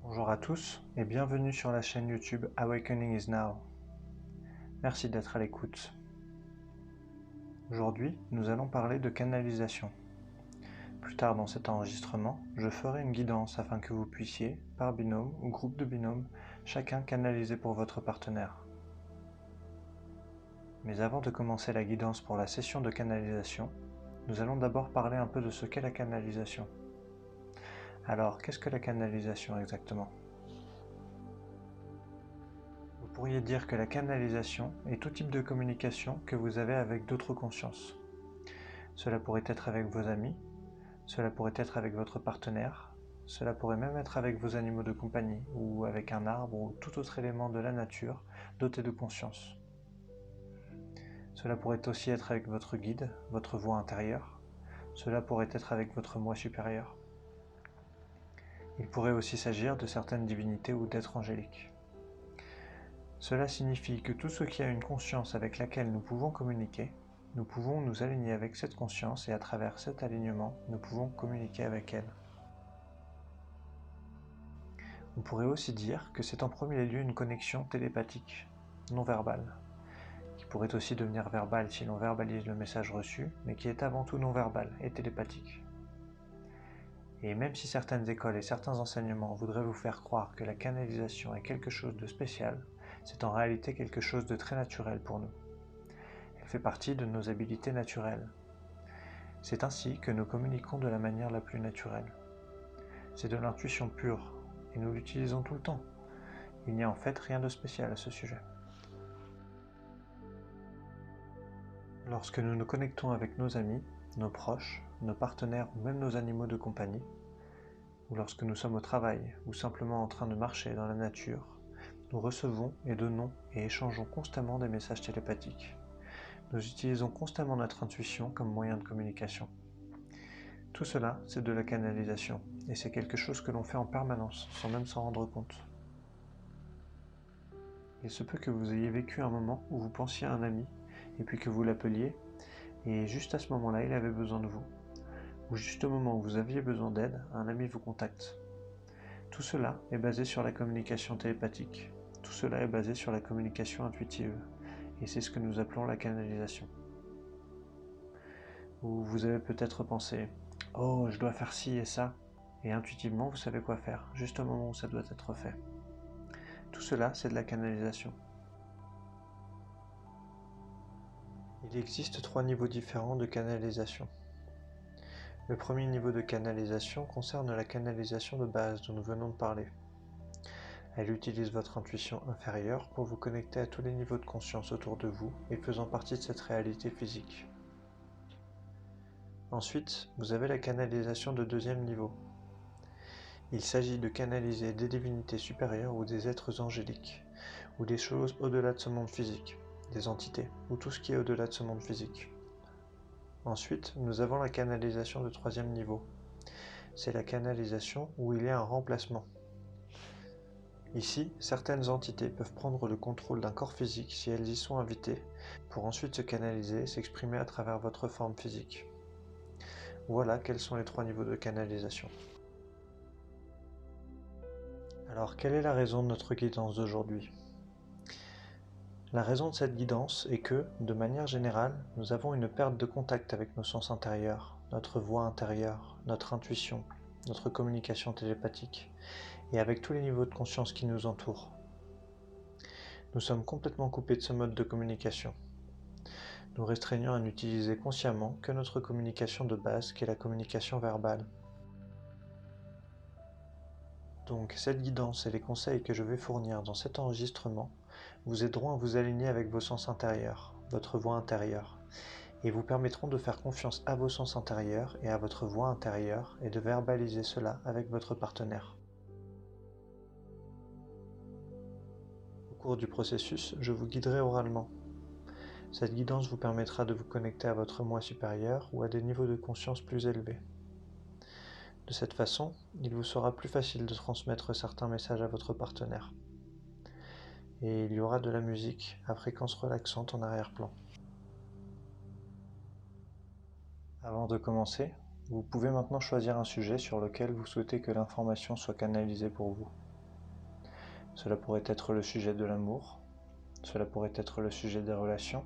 Bonjour à tous et bienvenue sur la chaîne YouTube Awakening is Now. Merci d'être à l'écoute. Aujourd'hui, nous allons parler de canalisation. Plus tard dans cet enregistrement, je ferai une guidance afin que vous puissiez, par binôme ou groupe de binômes, chacun canaliser pour votre partenaire. Mais avant de commencer la guidance pour la session de canalisation, nous allons d'abord parler un peu de ce qu'est la canalisation. Alors, qu'est-ce que la canalisation exactement ? Vous pourriez dire que la canalisation est tout type de communication que vous avez avec d'autres consciences. Cela pourrait être avec vos amis, cela pourrait être avec votre partenaire, cela pourrait même être avec vos animaux de compagnie ou avec un arbre ou tout autre élément de la nature doté de conscience. Cela pourrait aussi être avec votre guide, votre voix intérieure, cela pourrait être avec votre moi supérieur. Il pourrait aussi s'agir de certaines divinités ou d'êtres angéliques. Cela signifie que tout ce qui a une conscience avec laquelle nous pouvons communiquer, nous pouvons nous aligner avec cette conscience et à travers cet alignement, nous pouvons communiquer avec elle. On pourrait aussi dire que c'est en premier lieu une connexion télépathique, non verbale, qui pourrait aussi devenir verbale si l'on verbalise le message reçu, mais qui est avant tout non verbale et télépathique. Et même si certaines écoles et certains enseignements voudraient vous faire croire que la canalisation est quelque chose de spécial, c'est en réalité quelque chose de très naturel pour nous. Elle fait partie de nos habilités naturelles. C'est ainsi que nous communiquons de la manière la plus naturelle. C'est de l'intuition pure, et nous l'utilisons tout le temps. Il n'y a en fait rien de spécial à ce sujet. Lorsque nous nous connectons avec nos amis, nos proches, nos partenaires ou même nos animaux de compagnie, ou lorsque nous sommes au travail ou simplement en train de marcher dans la nature, nous recevons et donnons et échangeons constamment des messages télépathiques. Nous utilisons constamment notre intuition comme moyen de communication. Tout cela, c'est de la canalisation, et c'est quelque chose que l'on fait en permanence, sans même s'en rendre compte. Il se peut que vous ayez vécu un moment où vous pensiez à un ami, et puis que vous l'appeliez, et juste à ce moment-là, il avait besoin de vous. Ou juste au moment où vous aviez besoin d'aide, un ami vous contacte. Tout cela est basé sur la communication télépathique. Tout cela est basé sur la communication intuitive, et c'est ce que nous appelons la canalisation. Ou vous avez peut-être pensé « Oh, je dois faire ci et ça », et intuitivement vous savez quoi faire, juste au moment où ça doit être fait. Tout cela, c'est de la canalisation. Il existe 3 niveaux différents de canalisation. Le premier niveau de canalisation concerne la canalisation de base dont nous venons de parler. Elle utilise votre intuition inférieure pour vous connecter à tous les niveaux de conscience autour de vous et faisant partie de cette réalité physique. Ensuite, vous avez la canalisation de deuxième niveau. Il s'agit de canaliser des divinités supérieures ou des êtres angéliques, ou des choses au-delà de ce monde physique, des entités, ou tout ce qui est au-delà de ce monde physique. Ensuite, nous avons la canalisation de troisième niveau. C'est la canalisation où il y a un remplacement. Ici, certaines entités peuvent prendre le contrôle d'un corps physique si elles y sont invitées, pour ensuite se canaliser et s'exprimer à travers votre forme physique. Voilà quels sont les 3 niveaux de canalisation. Alors, quelle est la raison de notre guidance d'aujourd'hui ? La raison de cette guidance est que, de manière générale, nous avons une perte de contact avec nos sens intérieurs, notre voix intérieure, notre intuition, notre communication télépathique, et avec tous les niveaux de conscience qui nous entourent. Nous sommes complètement coupés de ce mode de communication. Nous restreignons à n'utiliser consciemment que notre communication de base, qui est la communication verbale. Donc, cette guidance et les conseils que je vais fournir dans cet enregistrement vous aideront à vous aligner avec vos sens intérieurs, votre voix intérieure, et vous permettront de faire confiance à vos sens intérieurs et à votre voix intérieure et de verbaliser cela avec votre partenaire. Au cours du processus, je vous guiderai oralement. Cette guidance vous permettra de vous connecter à votre moi supérieur ou à des niveaux de conscience plus élevés. De cette façon, il vous sera plus facile de transmettre certains messages à votre partenaire. Et il y aura de la musique à fréquence relaxante en arrière-plan. Avant de commencer, vous pouvez maintenant choisir un sujet sur lequel vous souhaitez que l'information soit canalisée pour vous. Cela pourrait être le sujet de l'amour, cela pourrait être le sujet des relations,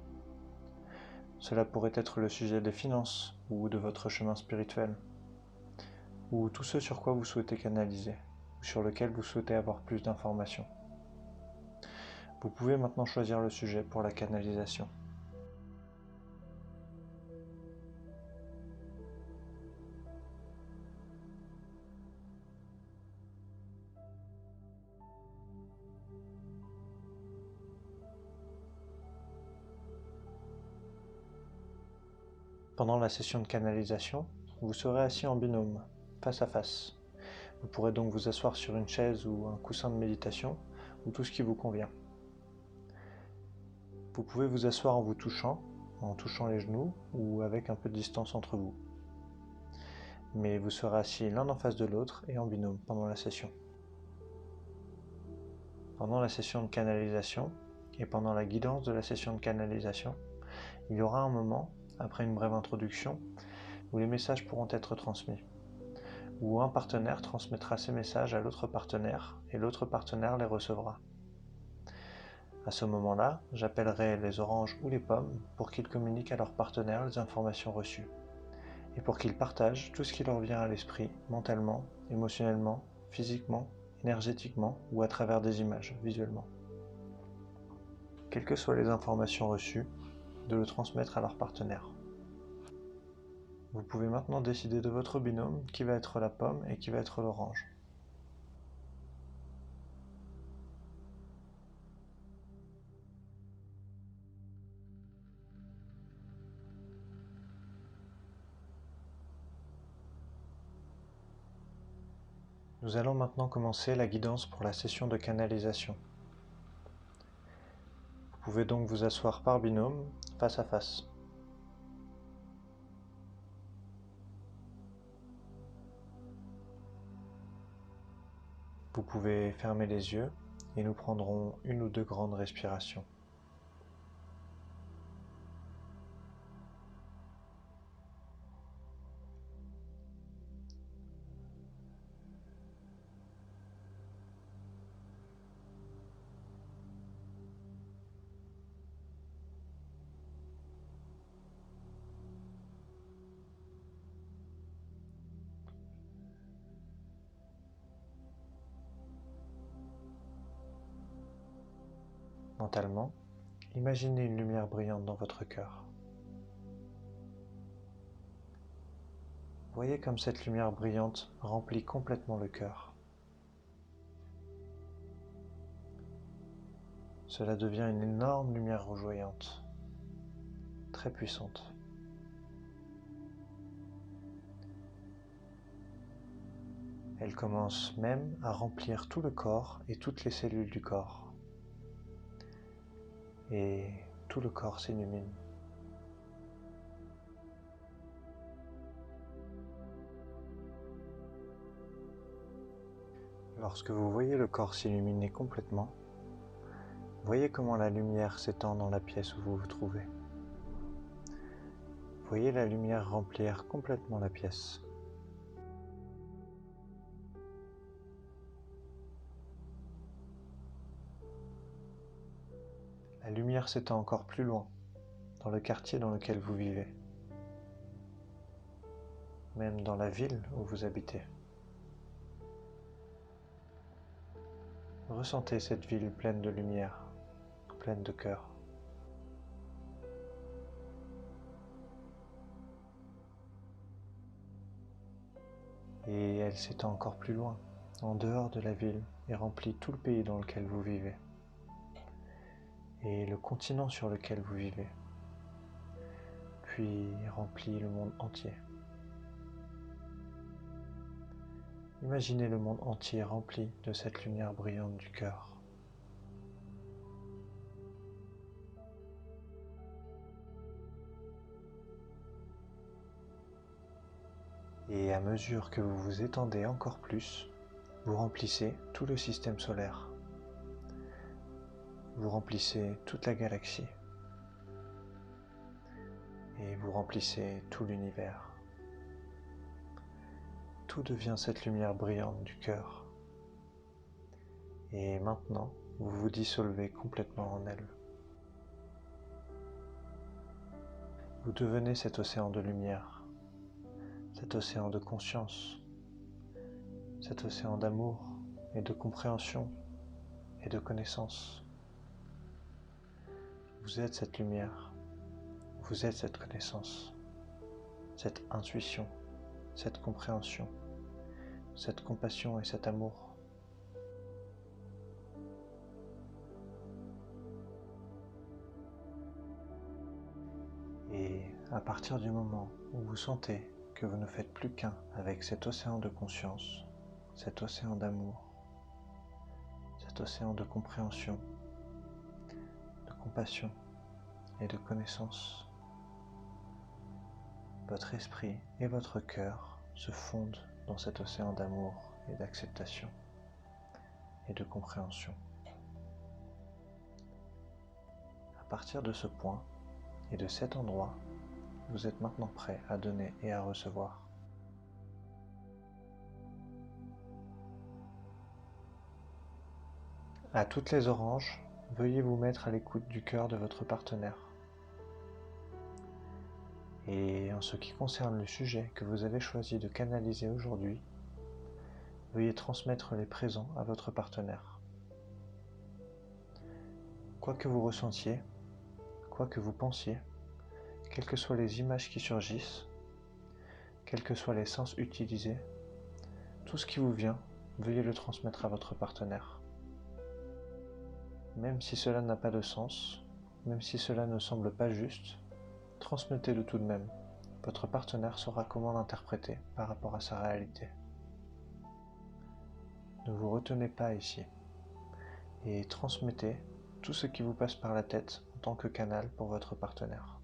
cela pourrait être le sujet des finances ou de votre chemin spirituel, ou tout ce sur quoi vous souhaitez canaliser, ou sur lequel vous souhaitez avoir plus d'informations. Vous pouvez maintenant choisir le sujet pour la canalisation. Pendant la session de canalisation, vous serez assis en binôme, face à face. Vous pourrez donc vous asseoir sur une chaise ou un coussin de méditation, ou tout ce qui vous convient. Vous pouvez vous asseoir en vous touchant, en touchant les genoux, ou avec un peu de distance entre vous. Mais vous serez assis l'un en face de l'autre et en binôme pendant la session. Pendant la session de canalisation, et pendant la guidance de la session de canalisation, il y aura un moment, après une brève introduction, où les messages pourront être transmis, où un partenaire transmettra ses messages à l'autre partenaire et l'autre partenaire les recevra. À ce moment-là, j'appellerai les oranges ou les pommes pour qu'ils communiquent à leurs partenaires les informations reçues et pour qu'ils partagent tout ce qui leur vient à l'esprit, mentalement, émotionnellement, physiquement, énergétiquement ou à travers des images, visuellement. Quelles que soient les informations reçues, de le transmettre à leurs partenaires. Vous pouvez maintenant décider de votre binôme qui va être la pomme et qui va être l'orange. Nous allons maintenant commencer la guidance pour la session de canalisation. Vous pouvez donc vous asseoir par binôme, face à face. Vous pouvez fermer les yeux et nous prendrons une ou deux grandes respirations. Mentalement, imaginez une lumière brillante dans votre cœur. Voyez comme cette lumière brillante remplit complètement le cœur. Cela devient une énorme lumière rougeoyante, très puissante. Elle commence même à remplir tout le corps et toutes les cellules du corps. Et tout le corps s'illumine. Lorsque vous voyez le corps s'illuminer complètement, voyez comment la lumière s'étend dans la pièce où vous vous trouvez. Voyez la lumière remplir complètement la pièce. La lumière s'étend encore plus loin, dans le quartier dans lequel vous vivez, même dans la ville où vous habitez. Ressentez cette ville pleine de lumière, pleine de cœur. Et elle s'étend encore plus loin, en dehors de la ville, et remplit tout le pays dans lequel vous vivez, et le continent sur lequel vous vivez, puis remplit le monde entier. Imaginez le monde entier rempli de cette lumière brillante du cœur. Et à mesure que vous vous étendez encore plus, vous remplissez tout le système solaire. Vous remplissez toute la galaxie. Et vous remplissez tout l'univers. Tout devient cette lumière brillante du cœur. Et maintenant, vous vous dissolvez complètement en elle. Vous devenez cet océan de lumière, cet océan de conscience, cet océan d'amour et de compréhension et de connaissance. Vous êtes cette lumière, vous êtes cette connaissance, cette intuition, cette compréhension, cette compassion et cet amour. Et à partir du moment où vous sentez que vous ne faites plus qu'un avec cet océan de conscience, cet océan d'amour, cet océan de compréhension, de compassion et de connaissance, votre esprit et votre cœur se fondent dans cet océan d'amour et d'acceptation et de compréhension. À partir de ce point et de cet endroit, vous êtes maintenant prêt à donner et à recevoir. À toutes les oranges, veuillez vous mettre à l'écoute du cœur de votre partenaire. Et en ce qui concerne le sujet que vous avez choisi de canaliser aujourd'hui, veuillez transmettre les présents à votre partenaire. Quoi que vous ressentiez, quoi que vous pensiez, quelles que soient les images qui surgissent, quels que soient les sens utilisés, tout ce qui vous vient, veuillez le transmettre à votre partenaire. Même si cela n'a pas de sens, même si cela ne semble pas juste, transmettez-le tout de même. Votre partenaire saura comment l'interpréter par rapport à sa réalité. Ne vous retenez pas ici et transmettez tout ce qui vous passe par la tête en tant que canal pour votre partenaire.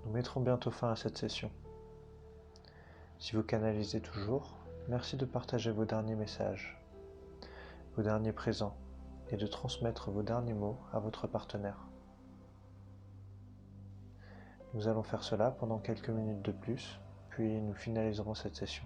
Nous mettrons bientôt fin à cette session. Si vous canalisez toujours, merci de partager vos derniers messages, vos derniers présents, et de transmettre vos derniers mots à votre partenaire. Nous allons faire cela pendant quelques minutes de plus, puis nous finaliserons cette session.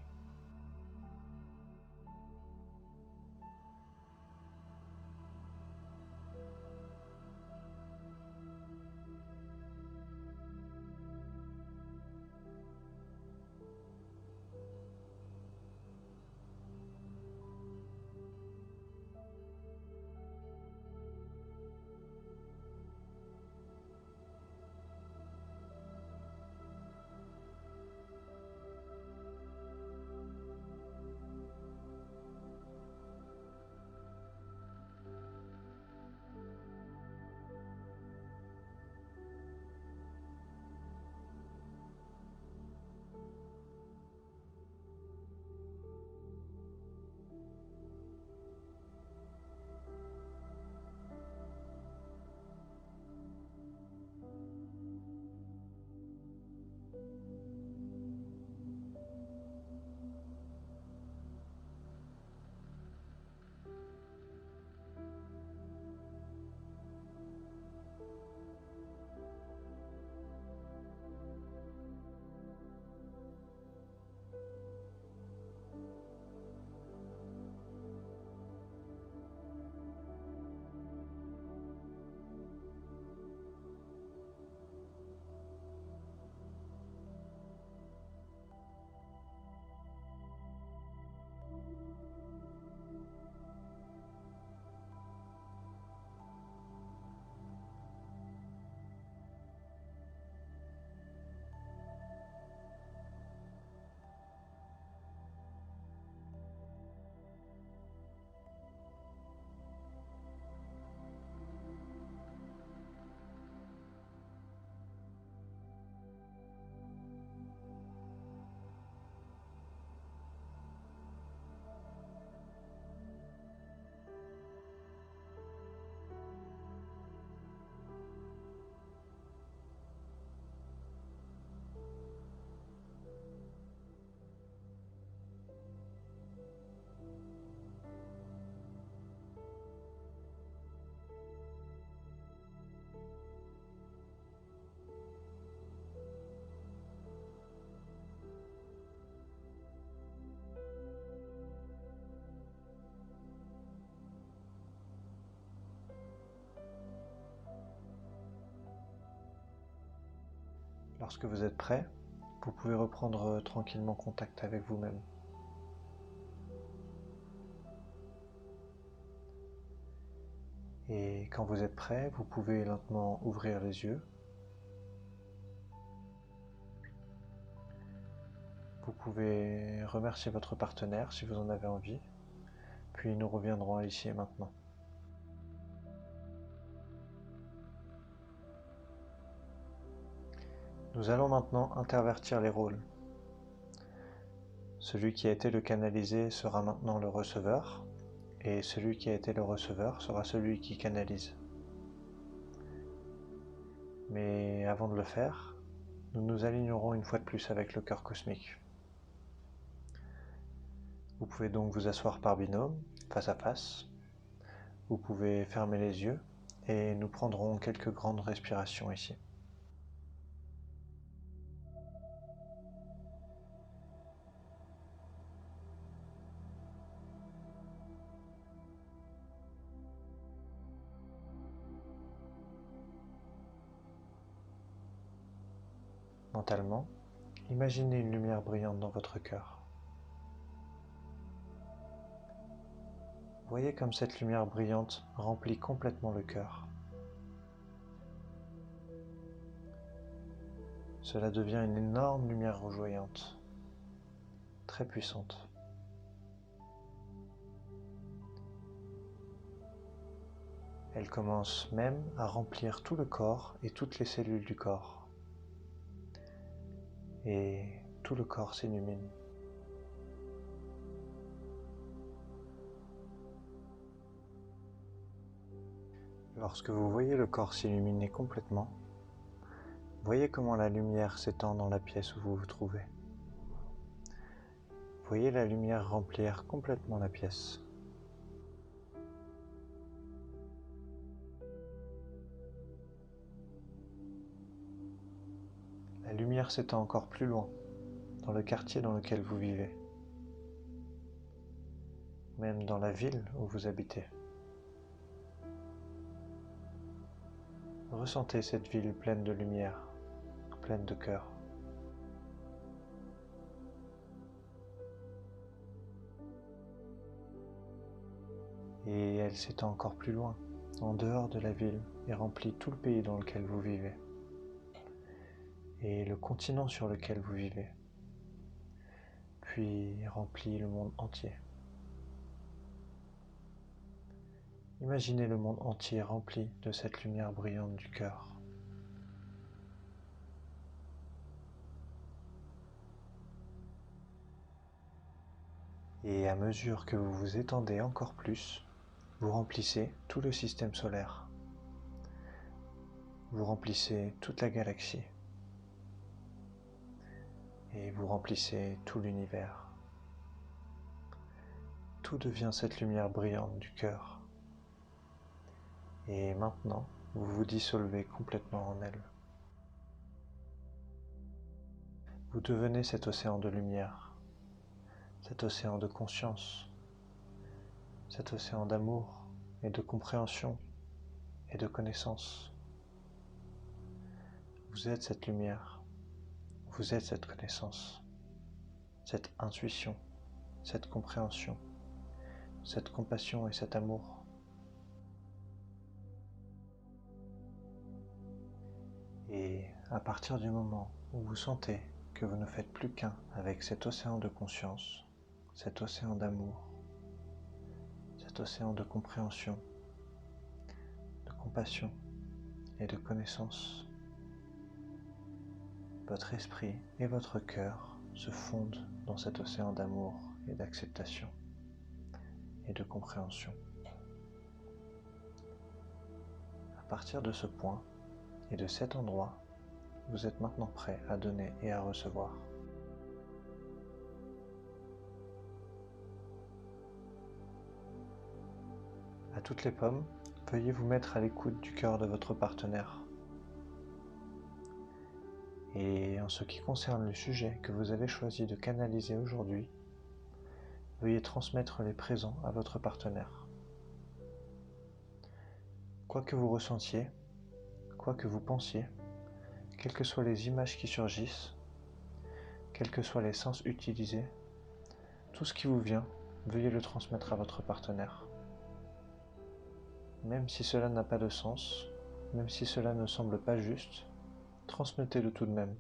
Lorsque vous êtes prêt, vous pouvez reprendre tranquillement contact avec vous-même. Et quand vous êtes prêt, vous pouvez lentement ouvrir les yeux. Vous pouvez remercier votre partenaire si vous en avez envie, puis nous reviendrons à l'ici et maintenant. Nous allons maintenant intervertir les rôles. Celui qui a été le canalisé sera maintenant le receveur, et celui qui a été le receveur sera celui qui canalise. Mais avant de le faire, nous nous alignerons une fois de plus avec le cœur cosmique. Vous pouvez donc vous asseoir par binôme, face à face. Vous pouvez fermer les yeux et nous prendrons quelques grandes respirations ici. Mentalement, imaginez une lumière brillante dans votre cœur. Voyez comme cette lumière brillante remplit complètement le cœur. Cela devient une énorme lumière rougeoyante, très puissante. Elle commence même à remplir tout le corps et toutes les cellules du corps. Et tout le corps s'illumine. Lorsque vous voyez le corps s'illuminer complètement, Voyez comment la lumière s'étend dans la pièce où vous vous trouvez. Voyez la lumière remplir complètement la pièce. La lumière s'étend encore plus loin, dans le quartier dans lequel vous vivez, même dans la ville où vous habitez. Ressentez cette ville pleine de lumière, pleine de cœur. Et elle s'étend encore plus loin, en dehors de la ville, et remplit tout le pays dans lequel vous vivez, et le continent sur lequel vous vivez, puis remplit le monde entier. Imaginez le monde entier rempli de cette lumière brillante du cœur. Et à mesure que vous vous étendez encore plus, vous remplissez tout le système solaire. Vous remplissez toute la galaxie. Et vous remplissez tout l'univers. Tout devient cette lumière brillante du cœur. Et maintenant, vous vous dissolvez complètement en elle. Vous devenez cet océan de lumière, cet océan de conscience, cet océan d'amour et de compréhension et de connaissance. Vous êtes cette lumière, vous êtes cette connaissance, cette intuition, cette compréhension, cette compassion et cet amour. Et à partir du moment où vous sentez que vous ne faites plus qu'un avec cet océan de conscience, cet océan d'amour, cet océan de compréhension, de compassion et de connaissance, votre esprit et votre cœur se fondent dans cet océan d'amour et d'acceptation et de compréhension. À partir de ce point et de cet endroit, vous êtes maintenant prêt à donner et à recevoir. À toutes les pommes, veuillez vous mettre à l'écoute du cœur de votre partenaire. Et en ce qui concerne le sujet que vous avez choisi de canaliser aujourd'hui, veuillez transmettre les présents à votre partenaire. Quoi que vous ressentiez, quoi que vous pensiez, quelles que soient les images qui surgissent, quels que soient les sens utilisés, tout ce qui vous vient, veuillez le transmettre à votre partenaire. Même si cela n'a pas de sens, même si cela ne semble pas juste, transmettez-le tout de même.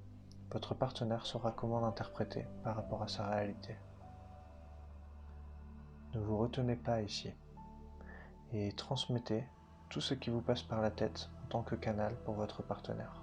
Votre partenaire saura comment l'interpréter par rapport à sa réalité. Ne vous retenez pas ici et transmettez tout ce qui vous passe par la tête en tant que canal pour votre partenaire.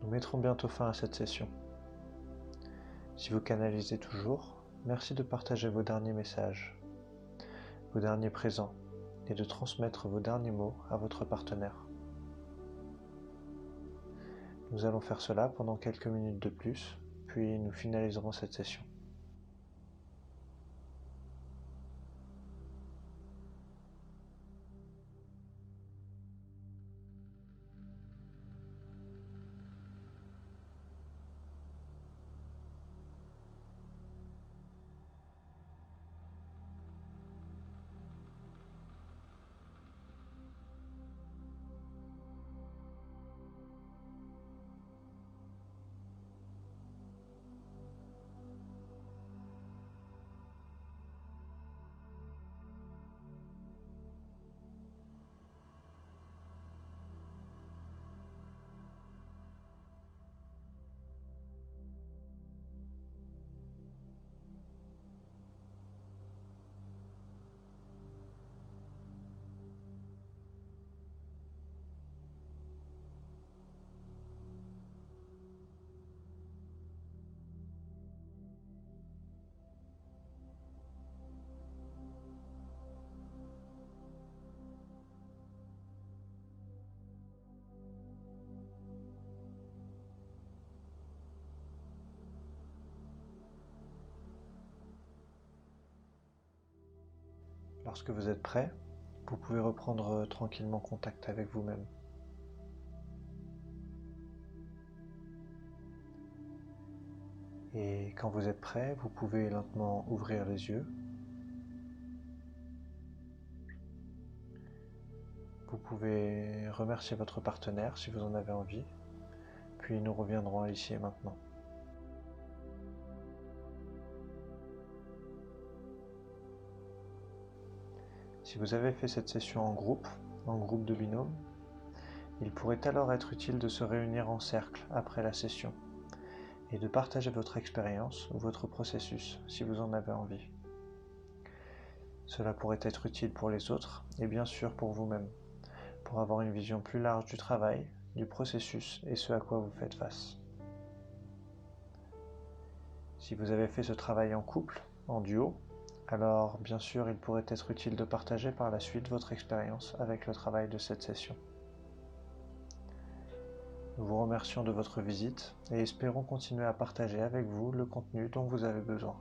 Nous mettrons bientôt fin à cette session. Si vous canalisez toujours, merci de partager vos derniers messages, vos derniers présents, et de transmettre vos derniers mots à votre partenaire. Nous allons faire cela pendant quelques minutes de plus, puis nous finaliserons cette session. Lorsque vous êtes prêt, vous pouvez reprendre tranquillement contact avec vous-même. Et quand vous êtes prêt, vous pouvez lentement ouvrir les yeux. Vous pouvez remercier votre partenaire si vous en avez envie, puis nous reviendrons à l'ici et maintenant. Si vous avez fait cette session en groupe de binôme, il pourrait alors être utile de se réunir en cercle après la session et de partager votre expérience ou votre processus si vous en avez envie. Cela pourrait être utile pour les autres et bien sûr pour vous-même, pour avoir une vision plus large du travail, du processus et ce à quoi vous faites face. Si vous avez fait ce travail en couple, en duo, alors bien sûr il pourrait être utile de partager par la suite votre expérience avec le travail de cette session. Nous vous remercions de votre visite et espérons continuer à partager avec vous le contenu dont vous avez besoin.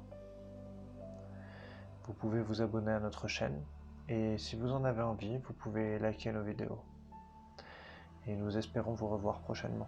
Vous pouvez vous abonner à notre chaîne et si vous en avez envie, vous pouvez liker nos vidéos. Et nous espérons vous revoir prochainement.